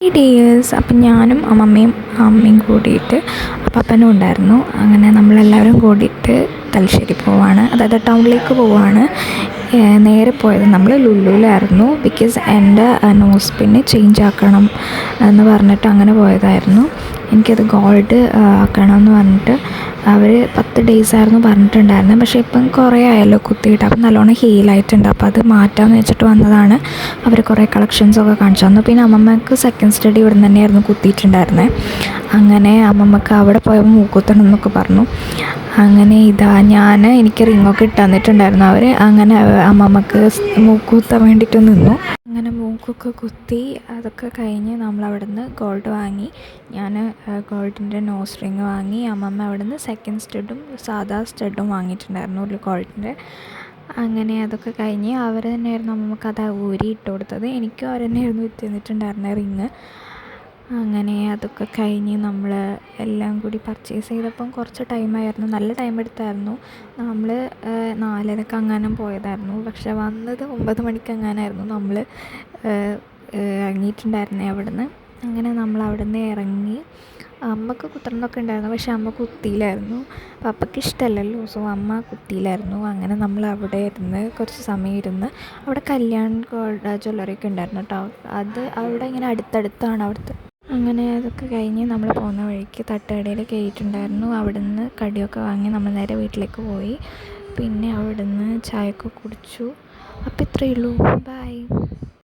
ഈ ഡേയ്സ് അപ്പം ഞാനും അമ്മയും കൂടിയിട്ട് പപ്പനും ഉണ്ടായിരുന്നു. അങ്ങനെ നമ്മളെല്ലാവരും കൂടിയിട്ട് തലശ്ശേരി പോവാണ്, അതായത് ടൗണിലേക്ക് പോവാണ്. നേരെ പോയത് നമ്മൾ ലുലുവിലായിരുന്നു. ബിക്കോസ് എൻ്റെ നോസ് പിന്ന് ചേഞ്ച് ആക്കണം എന്ന് പറഞ്ഞിട്ട് അങ്ങനെ പോയതായിരുന്നു. എനിക്കത് ഗോൾഡ് ആക്കണം എന്ന് പറഞ്ഞിട്ട് അവർ 10 ഡേയ്സ് ആയിരുന്നു പറഞ്ഞിട്ടുണ്ടായിരുന്നത്. പക്ഷേ ഇപ്പം കുറേ ആയല്ലോ കുത്തിയിട്ട്, അപ്പം നല്ലോണം ഹീലായിട്ടുണ്ട്. അപ്പോൾ അത് മാറ്റാമെന്ന് വെച്ചിട്ട് വന്നതാണ്. അവർ കുറേ കളക്ഷൻസൊക്കെ കാണിച്ചു തന്നു. പിന്നെ അമ്മമ്മക്ക് സെക്കൻഡ് സ്റ്റഡി ഇവിടെ നിന്ന് തന്നെയായിരുന്നു കുത്തിയിട്ടുണ്ടായിരുന്നത്. അങ്ങനെ അമ്മമ്മക്ക് അവിടെ പോയപ്പോൾ മൂക്കുത്തണം എന്നൊക്കെ പറഞ്ഞു. അങ്ങനെ എനിക്ക് റിങ്ങൊക്കെ ഇട്ട് തന്നിട്ടുണ്ടായിരുന്നു അവർ. അങ്ങനെ അമ്മമ്മക്ക് മൂക്കുത്താൻ വേണ്ടിയിട്ട് നിന്നു. അങ്ങനെ മൂക്കൊക്കെ കുത്തി അതൊക്കെ കഴിഞ്ഞ് നമ്മളവിടെ നിന്ന് ഗോൾഡ് വാങ്ങി. ഞാൻ ഗോൾഡിൻ്റെ നോസ് റിങ് വാങ്ങി. അമ്മമ്മ അവിടെ നിന്ന് സെക്കൻഡ് സ്റ്റഡും സാധാ സ്റ്റഡും വാങ്ങിയിട്ടുണ്ടായിരുന്നു ഒരു ഗോൾഡിൻ്റെ. അങ്ങനെ അതൊക്കെ കഴിഞ്ഞ് അവർ തന്നെയായിരുന്നു അമ്മമ്മക്ക് അത് ഊരി ഇട്ട് കൊടുത്തത്. എനിക്കും അവർ തന്നെയായിരുന്നു ഇട്ട് തന്നിട്ടുണ്ടായിരുന്നത് റിങ്. അങ്ങനെ അതൊക്കെ കഴിഞ്ഞ് നമ്മൾ എല്ലാം കൂടി പർച്ചേസ് ചെയ്തപ്പം കുറച്ച് ടൈമായിരുന്നു, നല്ല ടൈം എടുത്തായിരുന്നു. നമ്മൾ 4:30 അങ്ങാനും പോയതായിരുന്നു. പക്ഷെ വന്നത് 9 മണിക്ക് അങ്ങാനായിരുന്നു നമ്മൾ ഇറങ്ങിയിട്ടുണ്ടായിരുന്നത് അവിടെ നിന്ന്. അങ്ങനെ നമ്മൾ അവിടെ നിന്ന് ഇറങ്ങി. അമ്മക്ക് കുത്തണമെന്നൊക്കെ ഉണ്ടായിരുന്നു, പക്ഷെ അമ്മ കുത്തിയില്ലായിരുന്നു. പപ്പയ്ക്ക് ഇഷ്ടമല്ലല്ലോ, സോ അമ്മ കുത്തിയില്ലായിരുന്നു. അങ്ങനെ നമ്മൾ അവിടെ ഇരുന്ന് കുറച്ച് സമയം ഇരുന്ന്. അവിടെ കല്യാൺ ഗോൾഡ് ജ്വല്ലറിയൊക്കെ ഉണ്ടായിരുന്നു കേട്ടോ. അത് അവിടെ ഇങ്ങനെ അടുത്തടുത്താണ് അവിടുത്തെ. അങ്ങനെ അതൊക്കെ കഴിഞ്ഞ് നമ്മൾ പോകുന്ന വഴിക്ക് തട്ടുകടയിൽ കയറിയിട്ടുണ്ടായിരുന്നു. അവിടെ നിന്ന് കടിയൊക്കെ വാങ്ങി നമ്മൾ നേരെ വീട്ടിലേക്ക് പോയി. പിന്നെ അവിടെ നിന്ന് ചായയൊക്കെ കുടിച്ചു. അപ്പോൾ ഇത്രയേ ഉള്ളൂ. ബൈ.